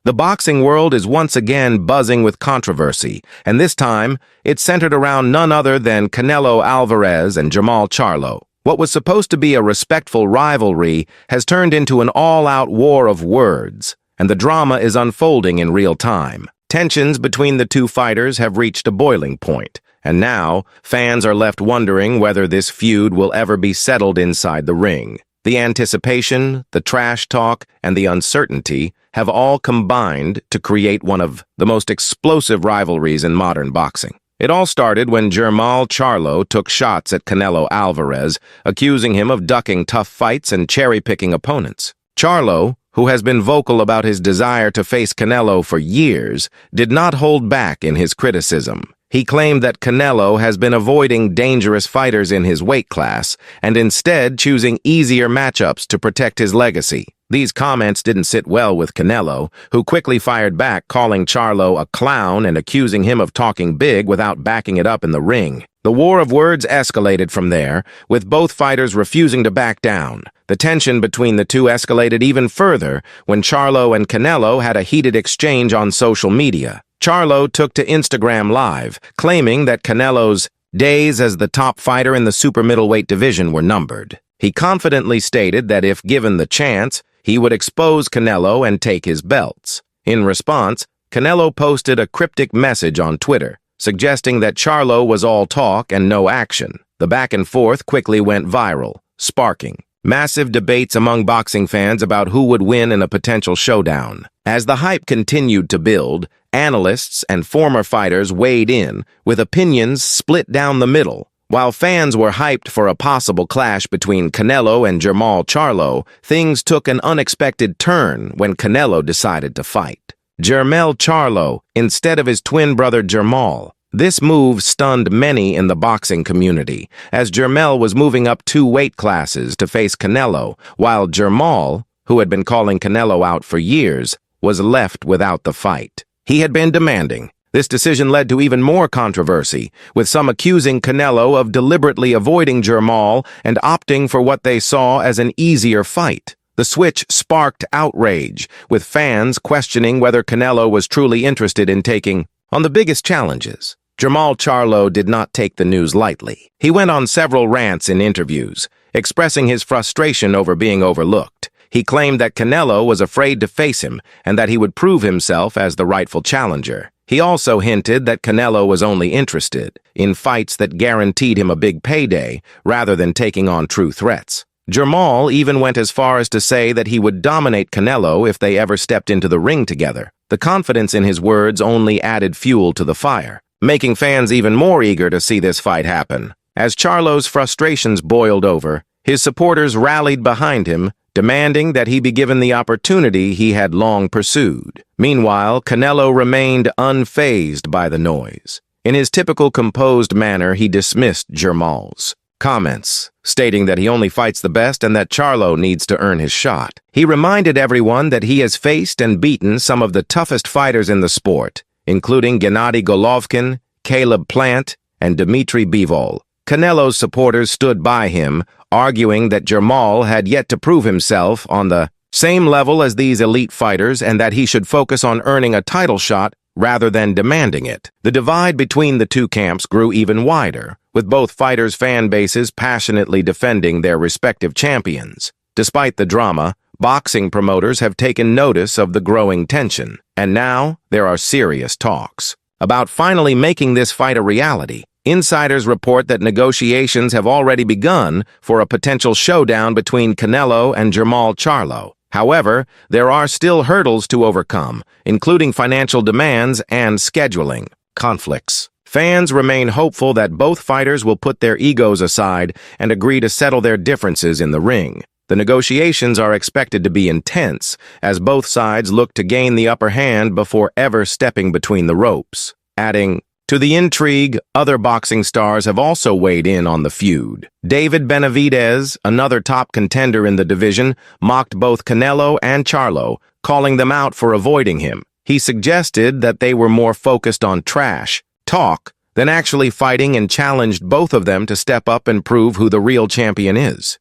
The boxing world is once again buzzing with controversy, and this time, it's centered around none other than Canelo Alvarez and Jermall Charlo. What was supposed to be a respectful rivalry has turned into an all-out war of words, and the drama is unfolding in real time. Tensions between the two fighters have reached a boiling point, and now fans are left wondering whether this feud will ever be settled inside the ring. The anticipation, the trash talk, and the uncertainty have all combined to create one of the most explosive rivalries in modern boxing. It all started when Jermall Charlo took shots at Canelo Alvarez, accusing him of ducking tough fights and cherry-picking opponents. Charlo, who has been vocal about his desire to face Canelo for years, did not hold back in his criticism. He claimed that Canelo has been avoiding dangerous fighters in his weight class and instead choosing easier matchups to protect his legacy. These comments didn't sit well with Canelo, who quickly fired back, calling Charlo a clown and accusing him of talking big without backing it up in the ring. The war of words escalated from there, with both fighters refusing to back down. The tension between the two escalated even further when Charlo and Canelo had a heated exchange on social media. Charlo took to Instagram Live, claiming that Canelo's days as the top fighter in the super middleweight division were numbered. He confidently stated that if given the chance, he would expose Canelo and take his belts. In response, Canelo posted a cryptic message on Twitter, suggesting that Charlo was all talk and no action. The back and forth quickly went viral, sparking massive debates among boxing fans about who would win in a potential showdown. As the hype continued to build, analysts and former fighters weighed in, with opinions split down the middle. While fans were hyped for a possible clash between Canelo and Jermall Charlo, things took an unexpected turn when Canelo decided to fight Jermall Charlo instead of his twin brother Jermall. This move stunned many in the boxing community, as Jermall was moving up 2 weight classes to face Canelo, while Jermall, who had been calling Canelo out for years, was left without the fight he had been demanding. This decision led to even more controversy, with some accusing Canelo of deliberately avoiding Jermall and opting for what they saw as an easier fight. The switch sparked outrage, with fans questioning whether Canelo was truly interested in taking on the biggest challenges. Jermall Charlo did not take the news lightly. He went on several rants in interviews, expressing his frustration over being overlooked. He claimed that Canelo was afraid to face him and that he would prove himself as the rightful challenger. He also hinted that Canelo was only interested in fights that guaranteed him a big payday rather than taking on true threats. Jermall even went as far as to say that he would dominate Canelo if they ever stepped into the ring together. The confidence in his words only added fuel to the fire, making fans even more eager to see this fight happen. As Charlo's frustrations boiled over, his supporters rallied behind him, demanding that he be given the opportunity he had long pursued. Meanwhile, Canelo remained unfazed by the noise. In his typical composed manner, he dismissed Jermall's comments, stating that he only fights the best and that Charlo needs to earn his shot. He reminded everyone that he has faced and beaten some of the toughest fighters in the sport, including Gennady Golovkin, Caleb Plant, and Dmitry Bivol. Canelo's supporters stood by him, arguing that Jermall had yet to prove himself on the same level as these elite fighters and that he should focus on earning a title shot rather than demanding it. The divide between the two camps grew even wider, with both fighters' fan bases passionately defending their respective champions. Despite the drama, boxing promoters have taken notice of the growing tension, and now there are serious talks about finally making this fight a reality. Insiders report that negotiations have already begun for a potential showdown between Canelo and Jermall Charlo. However, there are still hurdles to overcome, including financial demands and scheduling conflicts. Fans remain hopeful that both fighters will put their egos aside and agree to settle their differences in the ring. The negotiations are expected to be intense, as both sides look to gain the upper hand before ever stepping between the ropes. Adding to the intrigue, other boxing stars have also weighed in on the feud. David Benavidez, another top contender in the division, mocked both Canelo and Charlo, calling them out for avoiding him. He suggested that they were more focused on trash talk than actually fighting and challenged both of them to step up and prove who the real champion is.